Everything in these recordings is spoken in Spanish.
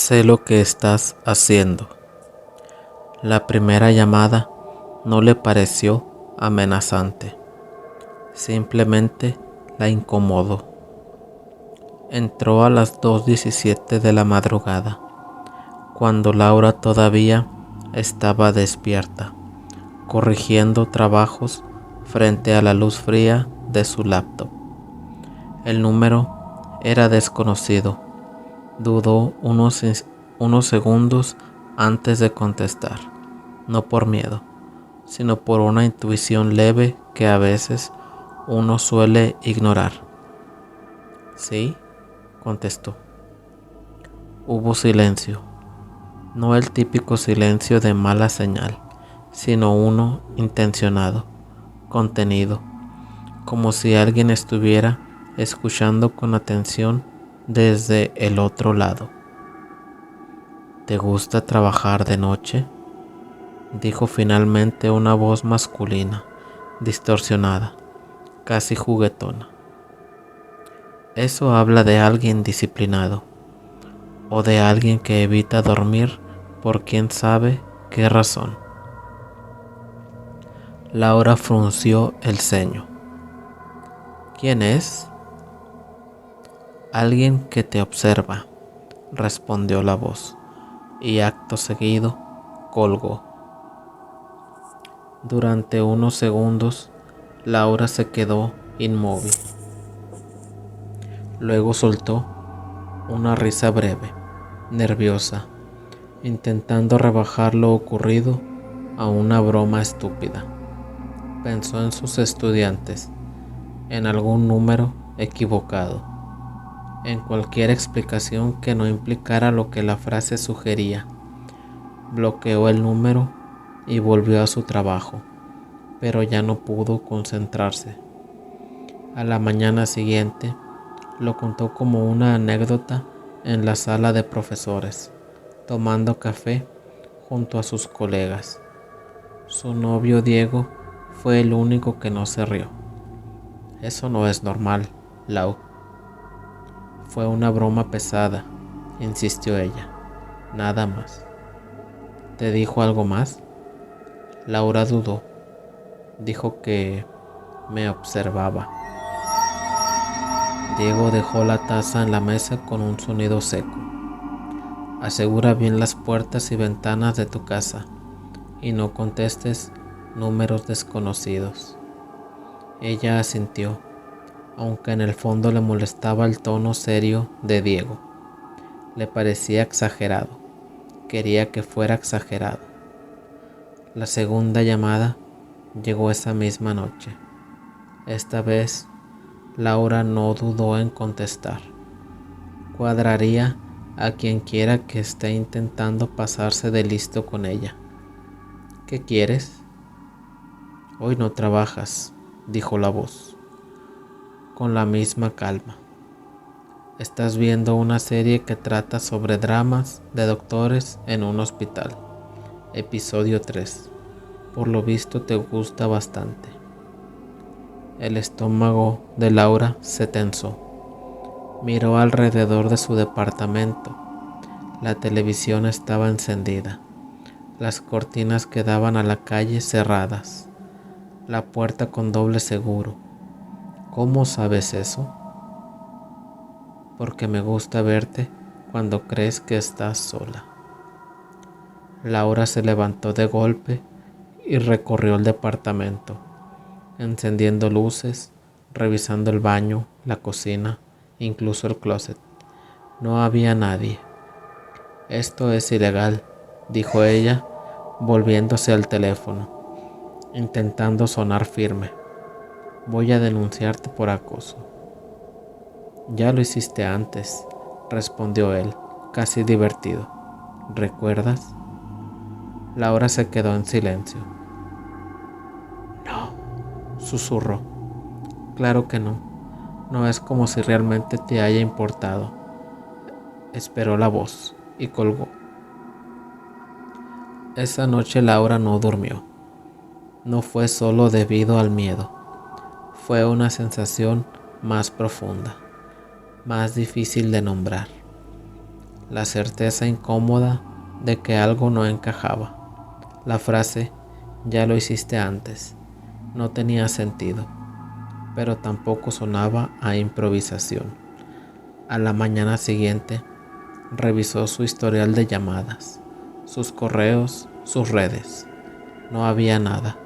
Sé lo que estás haciendo. La primera llamada no le pareció amenazante. Simplemente la incomodó. Entró a las 2:17 de la madrugada, cuando Laura todavía estaba despierta, corrigiendo trabajos frente a la luz fría de su laptop. El número era desconocido. Dudó unos segundos antes de contestar, no por miedo, sino por una intuición leve que a veces uno suele ignorar. «Sí», contestó. Hubo silencio, no el típico silencio de mala señal, sino uno intencionado, contenido, como si alguien estuviera escuchando con atención desde el otro lado. «¿Te gusta trabajar de noche?», dijo finalmente una voz masculina, distorsionada, casi juguetona. Eso habla de alguien disciplinado, o de alguien que evita dormir por quién sabe qué razón. Laura frunció el ceño. «¿Quién es?». «Alguien que te observa», respondió la voz, y acto seguido colgó. Durante unos segundos, Laura se quedó inmóvil. Luego soltó una risa breve, nerviosa, intentando rebajar lo ocurrido a una broma estúpida. Pensó en sus estudiantes, en algún número equivocado, en cualquier explicación que no implicara lo que la frase sugería. Bloqueó el número y volvió a su trabajo, pero ya no pudo concentrarse. A la mañana siguiente, lo contó como una anécdota en la sala de profesores, tomando café junto a sus colegas. Su novio Diego fue el único que no se rió. «Eso no es normal, Lau». «Fue una broma pesada», insistió ella, «nada más». «¿Te dijo algo más?». Laura dudó. Dijo que me observaba. Diego dejó la taza en la mesa con un sonido seco. «Asegura bien las puertas y ventanas de tu casa y no contestes números desconocidos». Ella asintió, aunque en el fondo le molestaba el tono serio de Diego. Le parecía exagerado. Quería que fuera exagerado. La segunda llamada llegó esa misma noche. Esta vez, Laura no dudó en contestar. Cuadraría a quien quiera que esté intentando pasarse de listo con ella. «¿Qué quieres?». «Hoy no trabajas», dijo la voz, con la misma calma. «Estás viendo una serie que trata sobre dramas de doctores en un hospital. Episodio 3. Por lo visto te gusta bastante». El estómago de Laura se tensó. Miró alrededor de su departamento. La televisión estaba encendida. Las cortinas que daban a la calle cerradas. La puerta con doble seguro. «¿Cómo sabes eso?». «Porque me gusta verte cuando crees que estás sola». Laura se levantó de golpe y recorrió el departamento, encendiendo luces, revisando el baño, la cocina, incluso el closet. No había nadie. «Esto es ilegal», dijo ella, volviéndose al teléfono, intentando sonar firme. «Voy a denunciarte por acoso». «Ya lo hiciste antes», respondió él, casi divertido. «¿Recuerdas?». Laura se quedó en silencio. «No», susurró. «Claro que no. No es como si realmente te haya importado». Esperó la voz y colgó. Esa noche Laura no durmió. No fue solo debido al miedo. Fue una sensación más profunda, más difícil de nombrar. la certeza incómoda de que algo no encajaba. La frase "ya lo hiciste antes" no tenía sentido, pero tampoco sonaba a improvisación. A la mañana siguiente, revisó su historial de llamadas, sus correos, sus redes. No había nada,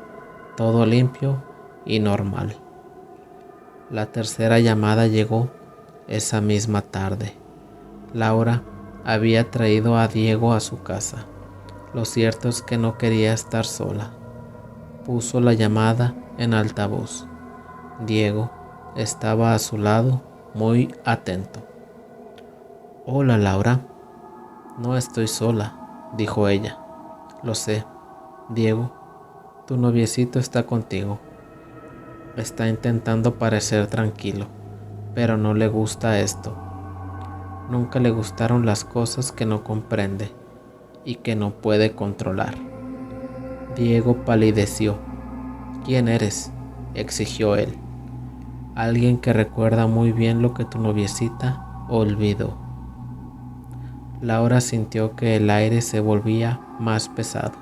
todo limpio y normal. La tercera llamada llegó esa misma tarde. Laura había traído a Diego a su casa. Lo cierto es que no quería estar sola. Puso la llamada en altavoz. Diego estaba a su lado, muy atento. «Hola, Laura». «No estoy sola», dijo ella. «Lo sé, Diego, tu noviecito está contigo. Está intentando parecer tranquilo, pero no le gusta esto. Nunca le gustaron las cosas que no comprende y que no puede controlar». Diego palideció. «¿Quién eres?», exigió él. «Alguien que recuerda muy bien lo que tu noviecita olvidó». Laura sintió que el aire se volvía más pesado.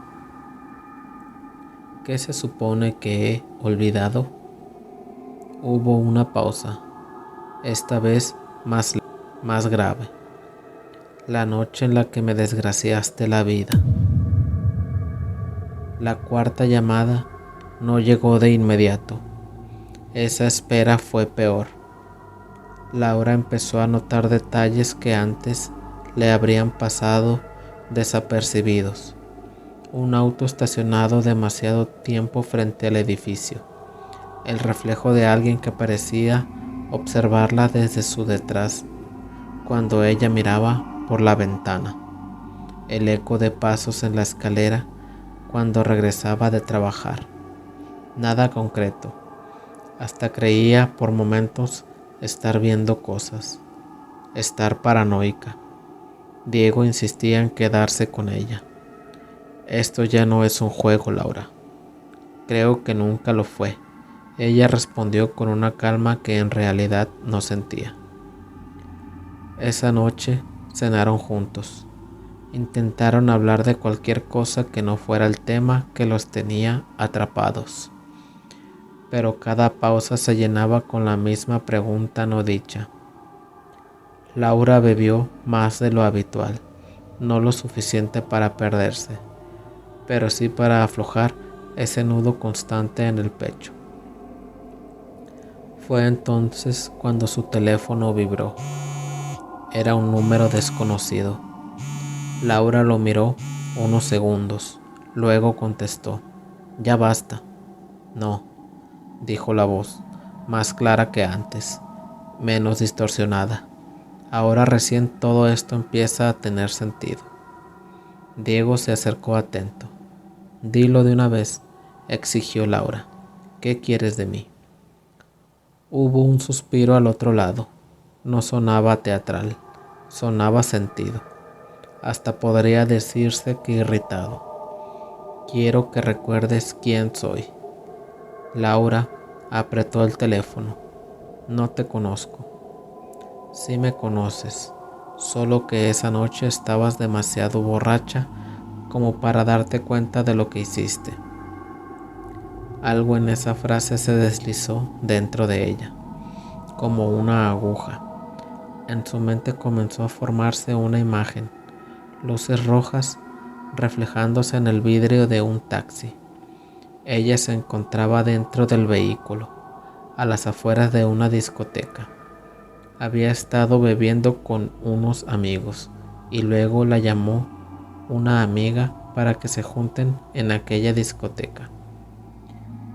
«¿Qué se supone que he olvidado?». Hubo una pausa, esta vez más grave. «La noche en la que me desgraciaste la vida». La cuarta llamada no llegó de inmediato. Esa espera fue peor. Laura empezó a notar detalles que antes le habrían pasado desapercibidos. Un auto estacionado demasiado tiempo frente al edificio. El reflejo de alguien que parecía observarla desde su detrás cuando ella miraba por la ventana. El eco de pasos en la escalera cuando regresaba de trabajar. Nada concreto. Hasta creía por momentos estar viendo cosas, estar paranoica. Diego insistía en quedarse con ella. «Esto ya no es un juego, Laura». «Creo que nunca lo fue», ella respondió con una calma que en realidad no sentía. Esa noche cenaron juntos. Intentaron hablar de cualquier cosa que no fuera el tema que los tenía atrapados. Pero cada pausa se llenaba con la misma pregunta no dicha. Laura bebió más de lo habitual, no lo suficiente para perderse, pero sí para aflojar ese nudo constante en el pecho. Fue entonces cuando su teléfono vibró. Era un número desconocido. Laura lo miró unos segundos, luego contestó. «Ya basta». «No», dijo la voz, más clara que antes, menos distorsionada. «Ahora recién todo esto empieza a tener sentido». Diego se acercó atento. «Dilo de una vez», exigió Laura. «¿Qué quieres de mí?». Hubo un suspiro al otro lado. No sonaba teatral, sonaba sentido. Hasta podría decirse que irritado. «Quiero que recuerdes quién soy». Laura apretó el teléfono. «No te conozco». «Sí me conoces, solo que esa noche estabas demasiado borracha como para darte cuenta de lo que hiciste». Algo en esa frase se deslizó dentro de ella, como una aguja. En su mente comenzó a formarse una imagen, luces rojas reflejándose en el vidrio de un taxi. Ella se encontraba dentro del vehículo, a las afueras de una discoteca. Había estado bebiendo con unos amigos y luego la llamó una amiga para que se junten en aquella discoteca.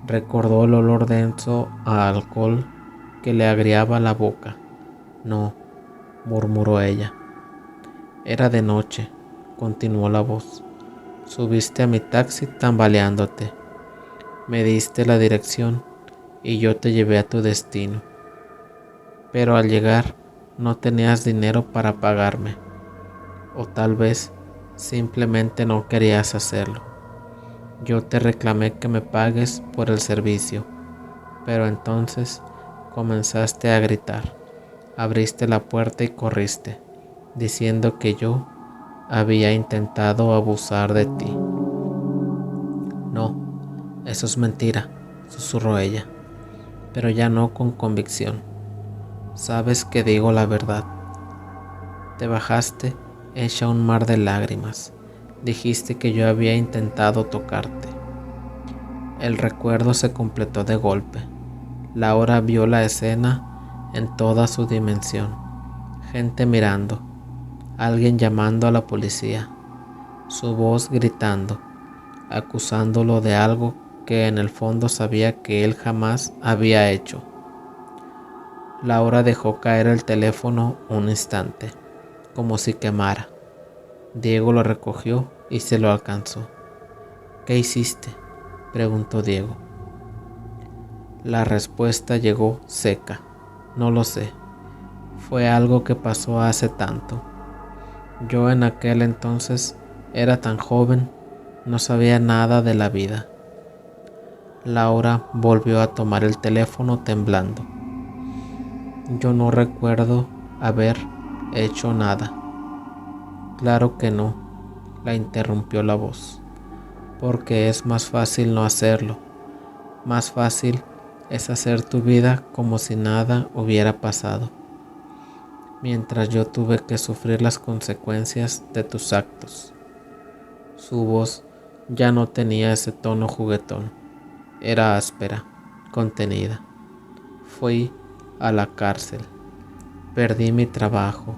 Recordó el olor denso a alcohol que le agriaba la boca. «No», murmuró ella. «Era de noche», continuó la voz. «Subiste a mi taxi tambaleándote. Me diste la dirección y yo te llevé a tu destino. Pero al llegar no tenías dinero para pagarme. O tal vez simplemente no querías hacerlo. Yo te reclamé que me pagues por el servicio, pero entonces comenzaste a gritar. Abriste la puerta y corriste. diciendo que yo había intentado abusar de ti. No, eso es mentira, susurró ella, pero ya no con convicción. Sabes que digo la verdad. Te bajaste hecha un mar de lágrimas. Dijiste que yo había intentado tocarte. El recuerdo se completó de golpe. Laura vio la escena en toda su dimensión. Gente mirando, alguien llamando a la policía, su voz gritando, acusándolo de algo que en el fondo sabía que él jamás había hecho. Laura dejó caer el teléfono un instante, como si quemara. Diego lo recogió y se lo alcanzó. ¿Qué hiciste?, preguntó Diego. La respuesta llegó seca. No lo sé. Fue algo que pasó hace tanto. Yo en aquel entonces era tan joven, no sabía nada de la vida. Laura volvió a tomar el teléfono temblando. Yo no recuerdo haber hecho nada. Claro que no, la interrumpió la voz, porque es más fácil no hacerlo. Más fácil es hacer tu vida como si nada hubiera pasado, mientras yo tuve que sufrir las consecuencias de tus actos. Su voz ya no tenía ese tono juguetón, era áspera, contenida. Fui a la cárcel, perdí mi trabajo,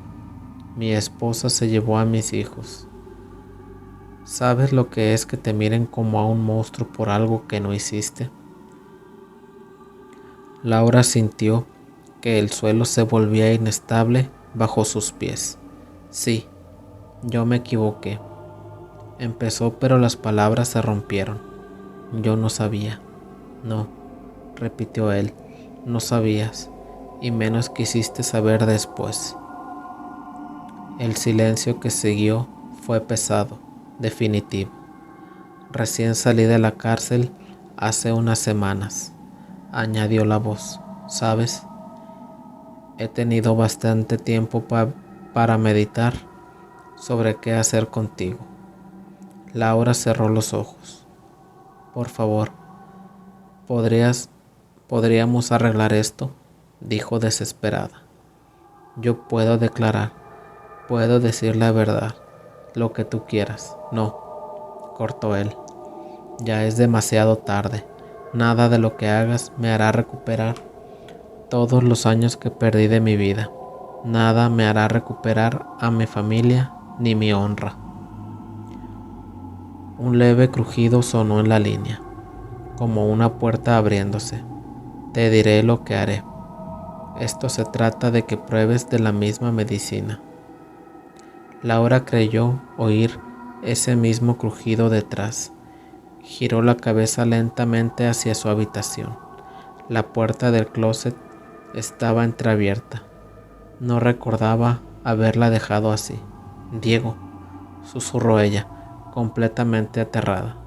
mi esposa se llevó a mis hijos. ¿Sabes lo que es que te miren como a un monstruo por algo que no hiciste? Laura sintió que el suelo se volvía inestable bajo sus pies. Sí, yo me equivoqué. Empezó, pero las palabras se rompieron. Yo no sabía. No, repitió él, no sabías, y menos quisiste saber después. El silencio que siguió fue pesado, definitivo. Recién salí de la cárcel hace unas semanas, añadió la voz. ¿Sabes? He tenido bastante tiempo para meditar sobre qué hacer contigo. Laura cerró los ojos. Por favor, ¿podríamos arreglar esto?, dijo desesperada. Yo puedo declarar, puedo decir la verdad, lo que tú quieras. No, cortó él. Ya es demasiado tarde. Nada de lo que hagas me hará recuperar todos los años que perdí de mi vida. Nada me hará recuperar a mi familia ni mi honra. Un leve crujido sonó en la línea, como una puerta abriéndose. Te diré lo que haré. Esto se trata de que pruebes de la misma medicina. Laura creyó oír ese mismo crujido detrás. Giró la cabeza lentamente hacia su habitación. La puerta del closet estaba entreabierta. No recordaba haberla dejado así. Diego, susurró ella, completamente aterrada.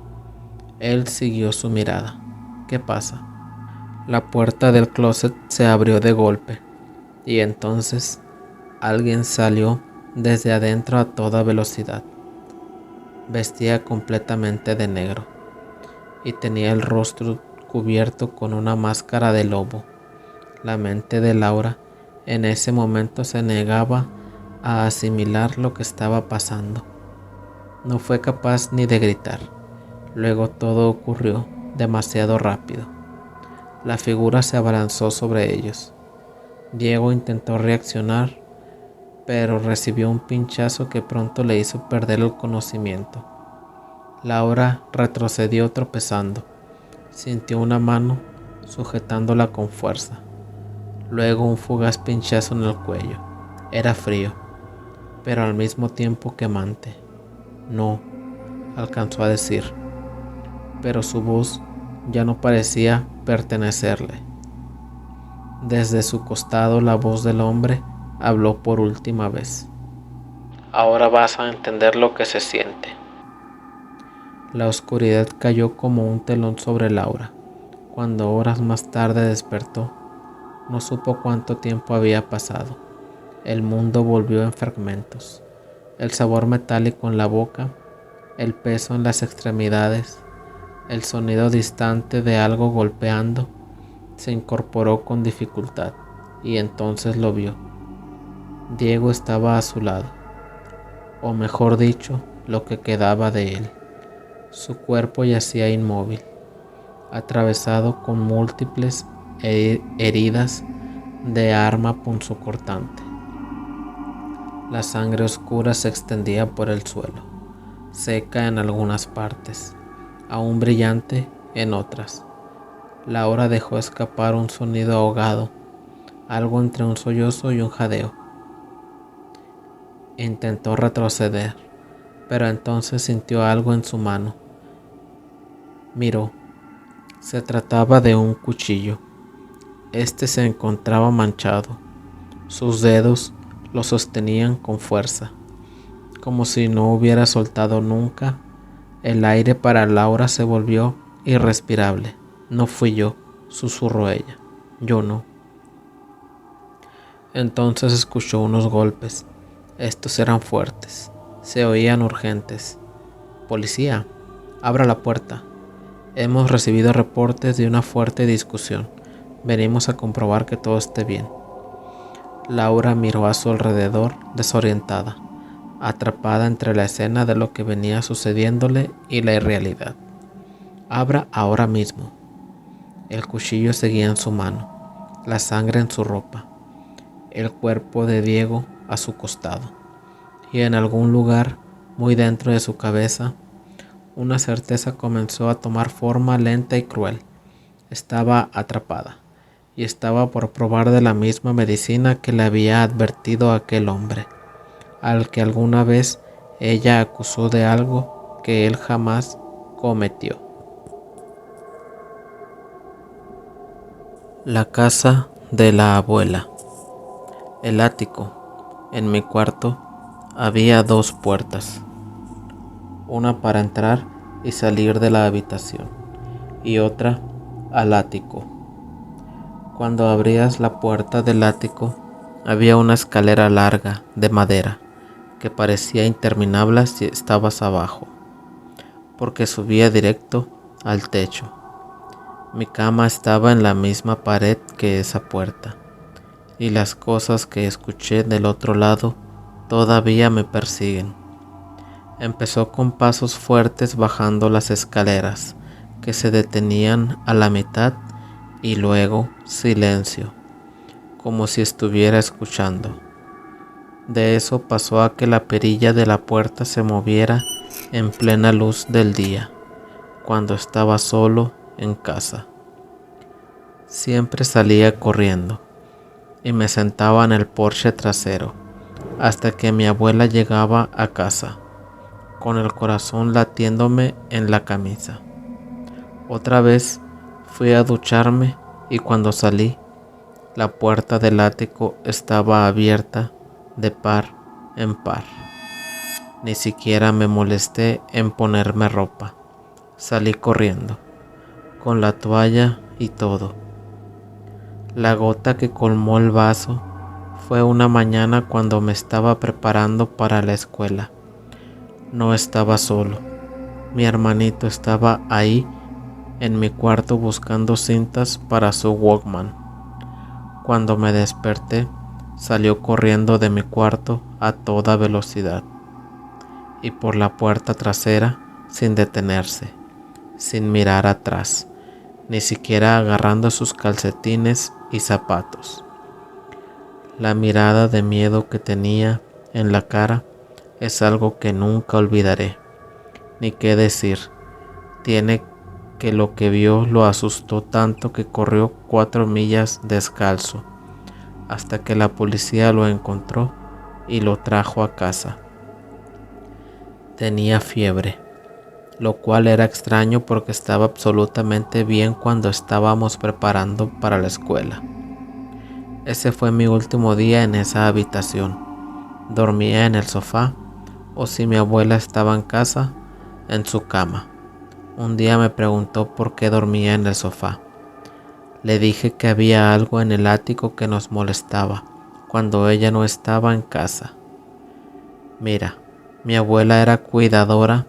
Él siguió su mirada. ¿Qué pasa? La puerta del closet se abrió de golpe, y entonces alguien salió desde adentro a toda velocidad. Vestía completamente de negro, y tenía el rostro cubierto con una máscara de lobo. La mente de Laura en ese momento se negaba a asimilar lo que estaba pasando. No fue capaz ni de gritar. Luego todo ocurrió demasiado rápido. La figura se abalanzó sobre ellos. Diego intentó reaccionar, pero recibió un pinchazo que pronto le hizo perder el conocimiento. Laura retrocedió tropezando. Sintió una mano sujetándola con fuerza. Luego un fugaz pinchazo en el cuello. Era frío, pero al mismo tiempo quemante. No, alcanzó a decir, pero su voz ya no parecía pertenecerle. Desde su costado la voz del hombre habló por última vez. Ahora vas a entender lo que se siente. La oscuridad cayó como un telón sobre Laura. Cuando horas más tarde despertó, no supo cuánto tiempo había pasado. El mundo volvió en fragmentos. El sabor metálico en la boca, el peso en las extremidades, el sonido distante de algo golpeando, se incorporó con dificultad y entonces lo vio. Diego estaba a su lado, o mejor dicho, lo que quedaba de él. Su cuerpo yacía inmóvil, atravesado con múltiples heridas de arma punzocortante. La sangre oscura se extendía por el suelo, seca en algunas partes, aún brillante en otras. Laura dejó escapar un sonido ahogado, algo entre un sollozo y un jadeo. Intentó retroceder, pero entonces sintió algo en su mano. Miró. Se trataba de un cuchillo. Este se encontraba manchado. Sus dedos lo sostenían con fuerza, como si no hubiera soltado nunca. El aire para Laura se volvió irrespirable. No fui yo, susurró ella. Yo no. Entonces escuchó unos golpes. Estos eran fuertes. Se oían urgentes. Policía, abra la puerta. Hemos recibido reportes de una fuerte discusión. Venimos a comprobar que todo esté bien. Laura miró a su alrededor desorientada, atrapada entre la escena de lo que venía sucediéndole y la irrealidad. Abra ahora mismo. El cuchillo seguía en su mano, la sangre en su ropa, el cuerpo de Diego a su costado, y en algún lugar muy dentro de su cabeza, una certeza comenzó a tomar forma lenta y cruel. Estaba atrapada, y estaba por probar de la misma medicina que le había advertido aquel hombre, al que alguna vez ella acusó de algo que él jamás cometió. La casa de la abuela. El ático. En mi cuarto había 2 puertas, una para entrar y salir de la habitación y otra al ático. Cuando abrías la puerta del ático había una escalera larga de madera que parecía interminable si estabas abajo, porque subía directo al techo. Mi cama estaba en la misma pared que esa puerta, y las cosas que escuché del otro lado todavía me persiguen. Empezó con pasos fuertes bajando las escaleras, que se detenían a la mitad, y luego silencio, como si estuviera escuchando. De eso pasó a que la perilla de la puerta se moviera en plena luz del día, cuando estaba solo en casa. Siempre salía corriendo y me sentaba en el porche trasero hasta que mi abuela llegaba a casa, con el corazón latiéndome en la camisa. Otra vez fui a ducharme y cuando salí, la puerta del ático estaba abierta de par en par. Ni siquiera me molesté en ponerme ropa. Salí corriendo, con la toalla y todo. La gota que colmó el vaso fue una mañana cuando me estaba preparando para la escuela. No estaba solo. Mi hermanito estaba ahí en mi cuarto buscando cintas para su Walkman. Cuando me desperté, salió corriendo de mi cuarto a toda velocidad y por la puerta trasera sin detenerse, sin mirar atrás, ni siquiera agarrando sus calcetines y zapatos. La mirada de miedo que tenía en la cara es algo que nunca olvidaré, ni qué decir. Tiene que lo que vio lo asustó tanto que corrió 4 millas descalzo, hasta que la policía lo encontró y lo trajo a casa. Tenía fiebre, lo cual era extraño porque estaba absolutamente bien cuando estábamos preparando para la escuela. Ese fue mi último día en esa habitación. Dormía en el sofá, o si mi abuela estaba en casa, en su cama. Un día me preguntó por qué dormía en el sofá. Le dije que había algo en el ático que nos molestaba cuando ella no estaba en casa. Mira, mi abuela era cuidadora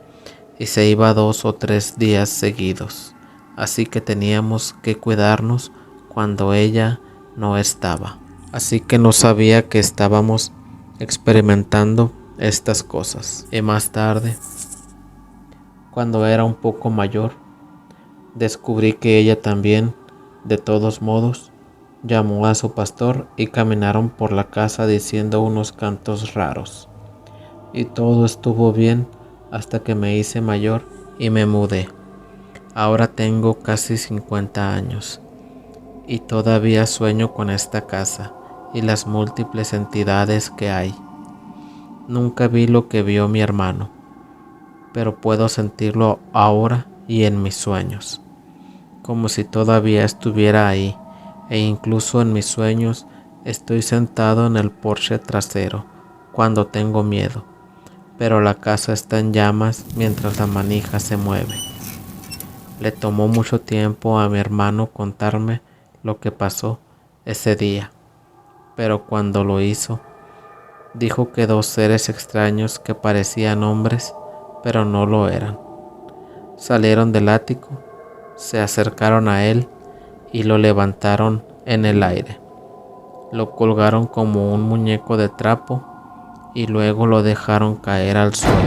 y se iba 2 o 3 días seguidos, así que teníamos que cuidarnos cuando ella no estaba. Así que no sabía que estábamos experimentando estas cosas. Y más tarde, cuando era un poco mayor, descubrí que ella también, de todos modos, llamó a su pastor y caminaron por la casa diciendo unos cantos raros. Y todo estuvo bien hasta que me hice mayor y me mudé. Ahora tengo casi 50 años y todavía sueño con esta casa y las múltiples entidades que hay. Nunca vi lo que vio mi hermano, pero puedo sentirlo ahora y en mis sueños, como si todavía estuviera ahí, e incluso en mis sueños estoy sentado en el porche trasero cuando tengo miedo, pero la casa está en llamas mientras la manija se mueve. Le tomó mucho tiempo a mi hermano contarme lo que pasó ese día, pero cuando lo hizo, dijo que 2 seres extraños que parecían hombres, pero no lo eran, salieron del ático, se acercaron a él y lo levantaron en el aire. Lo colgaron como un muñeco de trapo y luego lo dejaron caer al suelo.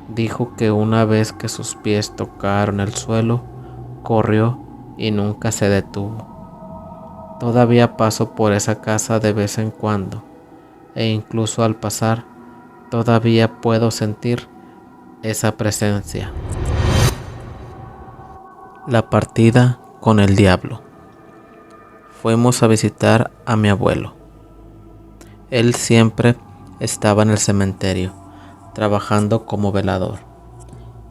Dijo que una vez que sus pies tocaron el suelo, corrió y nunca se detuvo. Todavía paso por esa casa de vez en cuando, e incluso al pasar, todavía puedo sentir esa presencia. La partida con el diablo. Fuimos a visitar a mi abuelo. Él siempre estaba en el cementerio, trabajando como velador,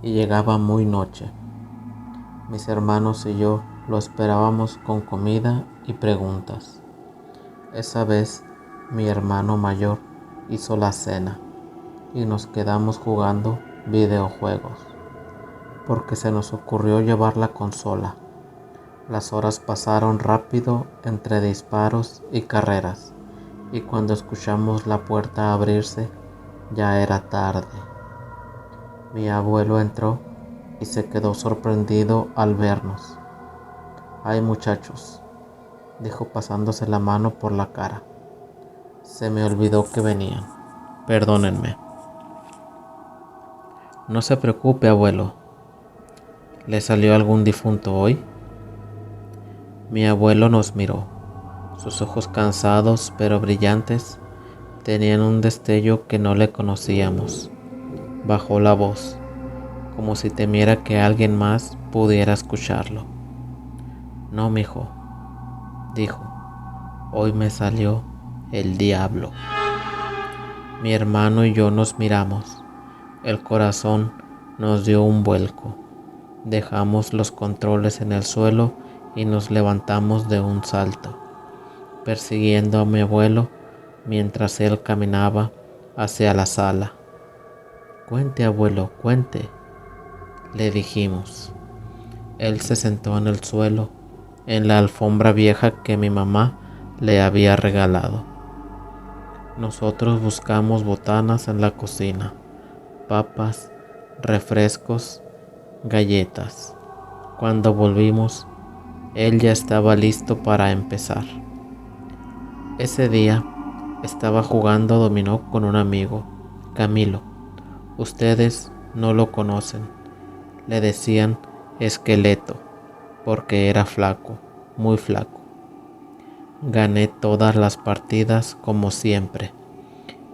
y llegaba muy noche. Mis hermanos y yo lo esperábamos con comida y preguntas. Esa vez mi hermano mayor hizo la cena y nos quedamos jugando videojuegos, porque se nos ocurrió llevar la consola. Las horas pasaron rápido entre disparos y carreras, y cuando escuchamos la puerta abrirse, ya era tarde. Mi abuelo entró y se quedó sorprendido al vernos. «Ay, muchachos», dijo pasándose la mano por la cara. «Se me olvidó que venían. Perdónenme». «No se preocupe, abuelo. ¿Le salió algún difunto hoy?». Mi abuelo nos miró. Sus ojos cansados pero brillantes tenían un destello que no le conocíamos. Bajó la voz, como si temiera que alguien más pudiera escucharlo. «No, mijo», dijo, «hoy me salió el diablo». Mi hermano y yo nos miramos. El corazón nos dio un vuelco. Dejamos los controles en el suelo y nos levantamos de un salto, persiguiendo a mi abuelo mientras él caminaba hacia la sala. «Cuente, abuelo, cuente», le dijimos. Él se sentó en el suelo, en la alfombra vieja que mi mamá le había regalado. Nosotros buscamos botanas en la cocina, papas, refrescos, galletas. Cuando volvimos, él ya estaba listo para empezar. Ese día estaba jugando dominó con un amigo, Camilo. Ustedes no lo conocen. Le decían Esqueleto porque era flaco, muy flaco. Gané todas las partidas como siempre.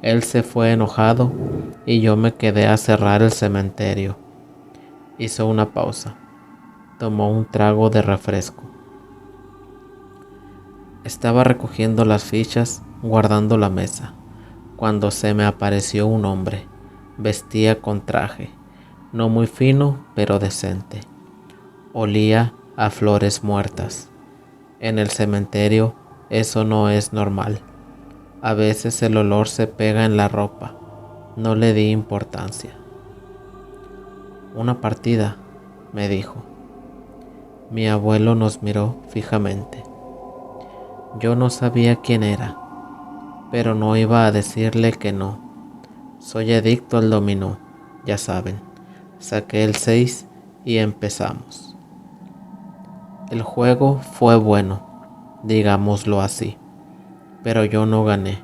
Él se fue enojado y yo me quedé a cerrar el cementerio. Hizo una pausa. Tomó un trago de refresco. Estaba recogiendo las fichas, guardando la mesa, cuando se me apareció un hombre. Vestía con traje, no muy fino, pero decente. Olía a flores muertas. En el cementerio eso no es normal. A veces el olor se pega en la ropa. No le di importancia. «Una partida», me dijo. Mi abuelo nos miró fijamente. Yo no sabía quién era. pero no iba a decirle que no. Soy adicto al dominó, ya saben. Saqué el 6 y empezamos. El juego fue bueno, digámoslo así, pero yo no gané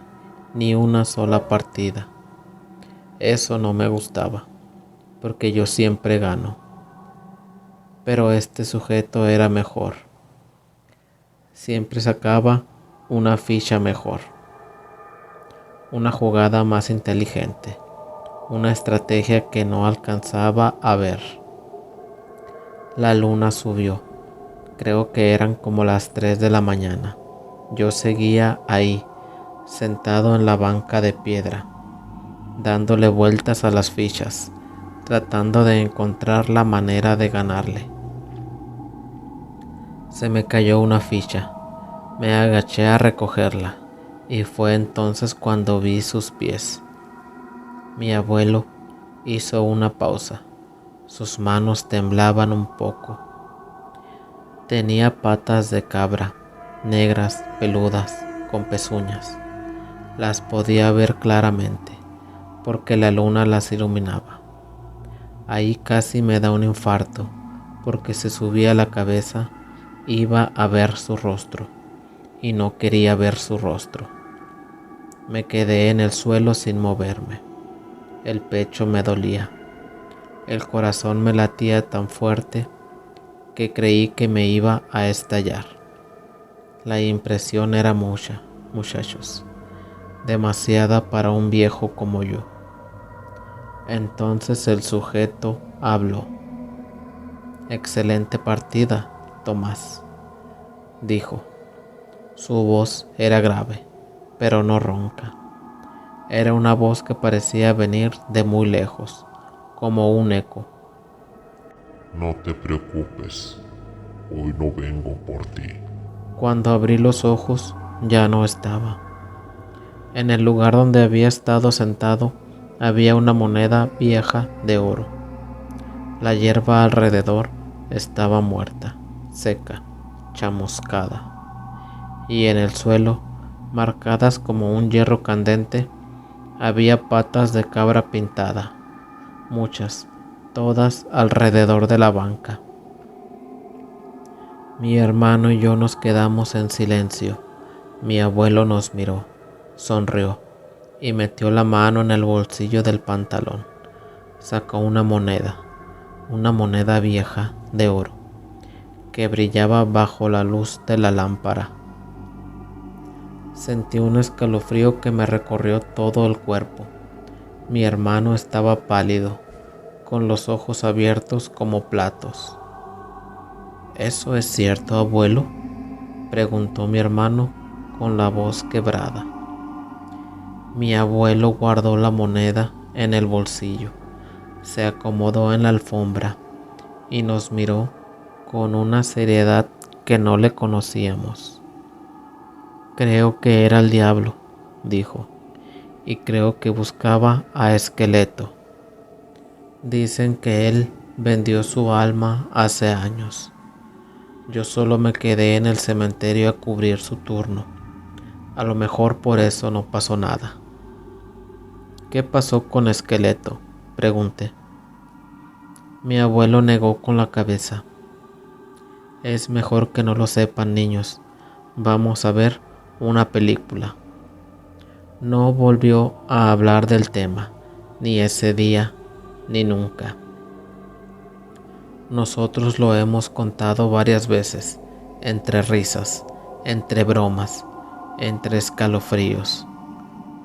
ni una sola partida. Eso no me gustaba, porque yo siempre gano. Pero este sujeto era mejor. Siempre sacaba una ficha mejor, una jugada más inteligente, una estrategia que no alcanzaba a ver. La luna subió. Creo que eran como las 3 de la mañana. Yo seguía ahí, sentado en la banca de piedra, dándole vueltas a las fichas, tratando de encontrar la manera de ganarle. Se me cayó una ficha. Me agaché a recogerla, y fue entonces cuando vi sus pies. Mi abuelo hizo una pausa. Sus manos temblaban un poco. Tenía patas de cabra, negras, peludas, con pezuñas. Las podía ver claramente, porque la luna las iluminaba. Ahí casi me da un infarto, porque se subía la cabeza, iba a ver su rostro, y no quería ver su rostro. Me quedé en el suelo sin moverme. El pecho me dolía. El corazón me latía tan fuerte que creí que me iba a estallar. La impresión era mucha, muchachos, demasiada para un viejo como yo. Entonces el sujeto habló. Excelente partida, Tomás, dijo. Su voz era grave, pero no ronca. Era una voz que parecía venir de muy lejos, como un eco. No te preocupes, hoy no vengo por ti. Cuando abrí los ojos, ya no estaba. En el lugar donde había estado sentado, había una moneda vieja de oro. La hierba alrededor estaba muerta, seca, chamuscada. Y en el suelo, marcadas como un hierro candente, había patas de cabra pintada, muchas, todas alrededor de la banca. Mi hermano y yo nos quedamos en silencio. Mi abuelo nos miró, sonrió y metió la mano en el bolsillo del pantalón. Sacó una moneda vieja de oro, que brillaba bajo la luz de la lámpara. Sentí un escalofrío que me recorrió todo el cuerpo. Mi hermano estaba pálido, con los ojos abiertos como platos. ¿Eso es cierto, abuelo?, preguntó mi hermano con la voz quebrada. Mi abuelo guardó la moneda en el bolsillo, se acomodó en la alfombra y nos miró con una seriedad que no le conocíamos. Creo que era el diablo, dijo, y creo que buscaba a Esqueleto. Dicen que él vendió su alma hace años. Yo solo me quedé en el cementerio a cubrir su turno. A lo mejor por eso no pasó nada. ¿Qué pasó con Esqueleto?, pregunté. Mi abuelo negó con la cabeza. Es mejor que no lo sepan, niños. Vamos a ver una película. No volvió a hablar del tema, ni ese día, ni nunca. Nosotros lo hemos contado varias veces, entre risas, entre bromas, entre escalofríos.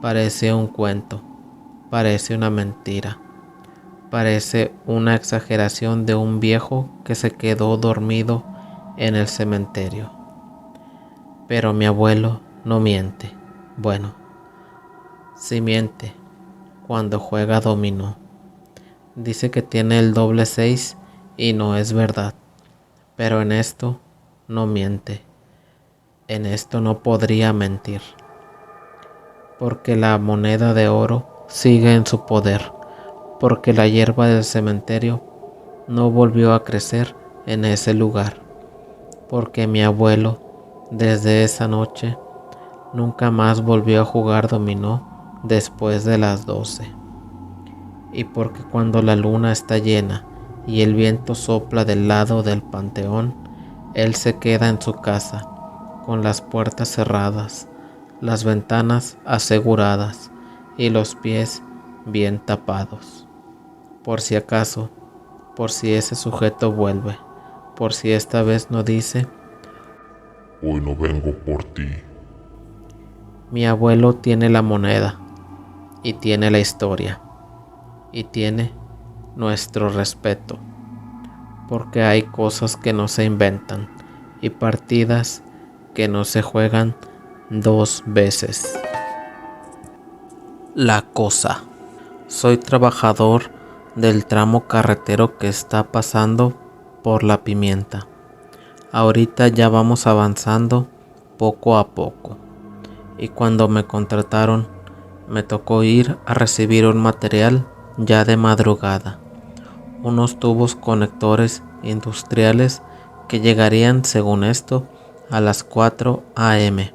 Parece un cuento, parece una mentira, parece una exageración de un viejo que se quedó dormido en el cementerio. Pero mi abuelo no miente. Bueno, sí miente cuando juega dominó. Dice que tiene el doble 6 y no es verdad. Pero en esto no miente. En esto no podría mentir. Porque la moneda de oro sigue en su poder. Porque la hierba del cementerio no volvió a crecer en ese lugar. Porque mi abuelo, desde esa noche, Nunca más volvió a jugar dominó después de las 12. Y porque cuando la luna está llena y el viento sopla del lado del panteón, él se queda en su casa, con las puertas cerradas, las ventanas aseguradas y los pies bien tapados. Por si acaso, por si ese sujeto vuelve, por si esta vez no dice: Hoy no vengo por ti. mi abuelo tiene la moneda, y tiene la historia, y tiene nuestro respeto, porque hay cosas que no se inventan y partidas que no se juegan 2 veces. La cosa. Soy trabajador del tramo carretero que está pasando por La Pimienta. Ahorita ya vamos avanzando poco a poco. Y cuando me contrataron, me tocó ir a recibir un material ya de madrugada. Unos tubos conectores industriales que llegarían, según esto, a las 4 a.m.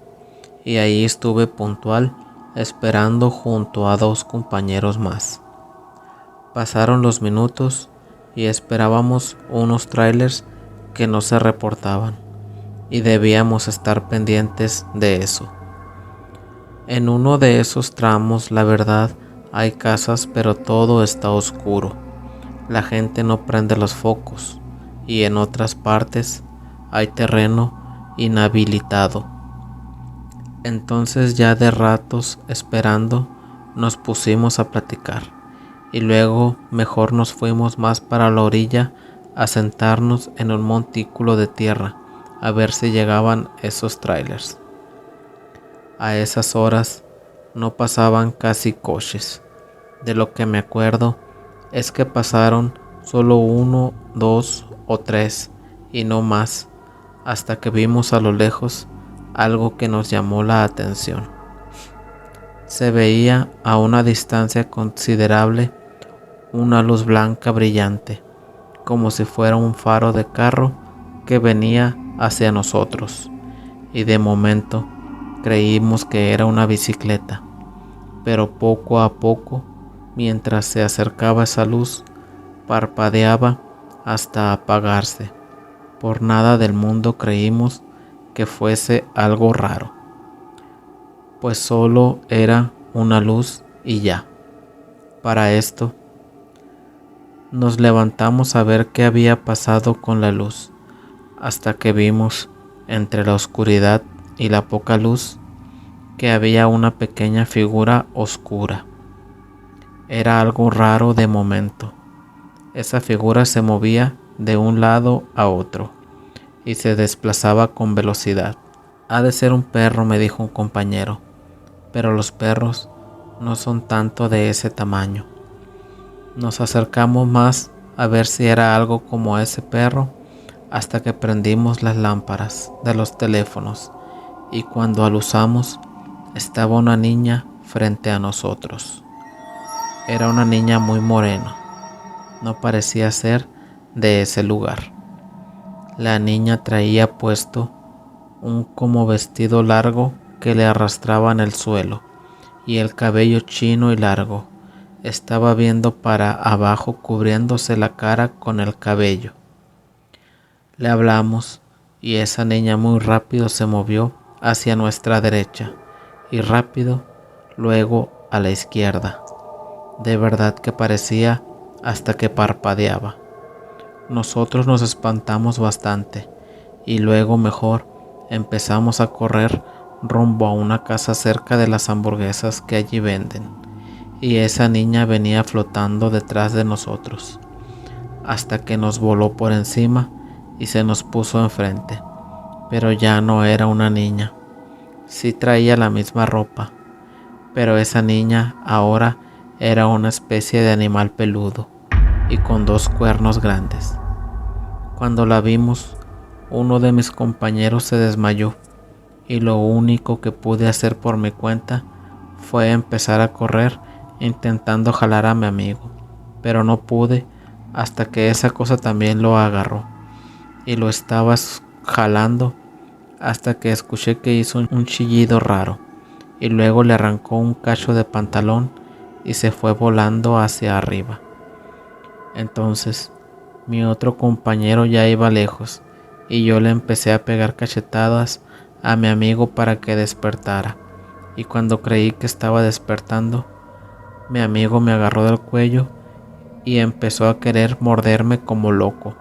Y ahí estuve puntual esperando junto a 2 compañeros más. Pasaron los minutos y esperábamos unos trailers que no se reportaban, y debíamos estar pendientes de eso. En uno de esos tramos, la verdad, hay casas, pero todo está oscuro. La gente no prende los focos, y en otras partes hay terreno inhabilitado. Entonces, ya de ratos esperando, nos pusimos a platicar, y luego mejor nos fuimos más para la orilla a sentarnos en un montículo de tierra a ver si llegaban esos trailers. A esas horas no pasaban casi coches. De lo que me acuerdo es que pasaron solo 1, 2 o 3 y no más, hasta que vimos a lo lejos algo que nos llamó la atención. Se veía a una distancia considerable una luz blanca brillante, como si fuera un faro de carro que venía hacia nosotros, y de momento creímos que era una bicicleta, pero poco a poco, mientras se acercaba esa luz, parpadeaba hasta apagarse. Por nada del mundo creímos que fuese algo raro, pues solo era una luz y ya. Para esto, nos levantamos a ver qué había pasado con la luz, hasta que vimos, entre la oscuridad y la poca luz, que había una pequeña figura oscura. Era algo raro de momento. Esa figura se movía de un lado a otro y se desplazaba con velocidad. Ha de ser un perro, me dijo un compañero, pero los perros no son tanto de ese tamaño. Nos acercamos más a ver si era algo como ese perro, hasta que prendimos las lámparas de los teléfonos, y cuando aluzamos estaba una niña frente a nosotros. Era una niña muy morena, no parecía ser de ese lugar. La niña traía puesto un como vestido largo que le arrastraba en el suelo, y el cabello chino y largo. Estaba viendo para abajo, cubriéndose la cara con el cabello. Le hablamos y esa niña muy rápido se movió hacia nuestra derecha y rápido luego a la izquierda. De verdad que parecía hasta que parpadeaba. Nosotros nos espantamos bastante y luego mejor empezamos a correr rumbo a una casa cerca de las hamburguesas que allí venden, y esa niña venía flotando detrás de nosotros hasta que nos voló por encima y se nos puso enfrente. Pero ya no era una niña. Sí traía la misma ropa, pero esa niña ahora era una especie de animal peludo y con 2 cuernos grandes. Cuando la vimos, uno de mis compañeros se desmayó, y lo único que pude hacer por mi cuenta fue empezar a correr intentando jalar a mi amigo, pero no pude hasta que esa cosa también lo agarró, y lo estaba jalando hasta que escuché que hizo un chillido raro, y luego le arrancó un cacho de pantalón y se fue volando hacia arriba. Entonces mi otro compañero ya iba lejos y yo le empecé a pegar cachetadas a mi amigo para que despertara, y cuando creí que estaba despertando, mi amigo me agarró del cuello y empezó a querer morderme como loco.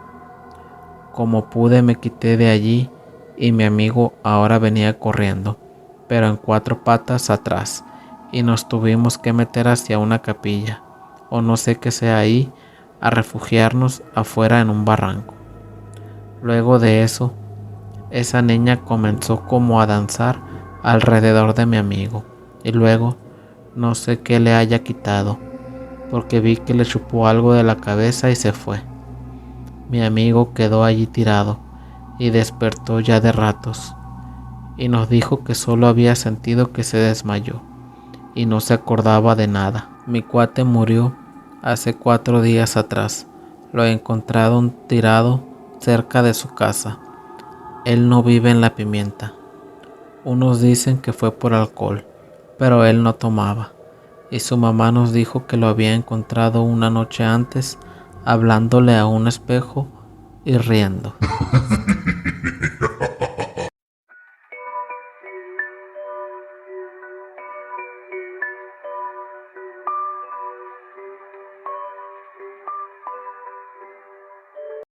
Como pude me quité de allí y mi amigo ahora venía corriendo, pero en 4 patas atrás, y nos tuvimos que meter hacia una capilla, o no sé qué sea ahí, a refugiarnos afuera en un barranco. Luego de eso, esa niña comenzó como a danzar alrededor de mi amigo, y luego no sé qué le haya quitado, porque vi que le chupó algo de la cabeza y se fue. Mi amigo quedó allí tirado y despertó ya de ratos, y nos dijo que solo había sentido que se desmayó y no se acordaba de nada. Mi cuate murió hace 4 días atrás. Lo encontraron tirado cerca de su casa. Él no vive en La Pimienta. Unos dicen que fue por alcohol, pero él no tomaba, y su mamá nos dijo que lo había encontrado una noche antes hablándole a un espejo y riendo.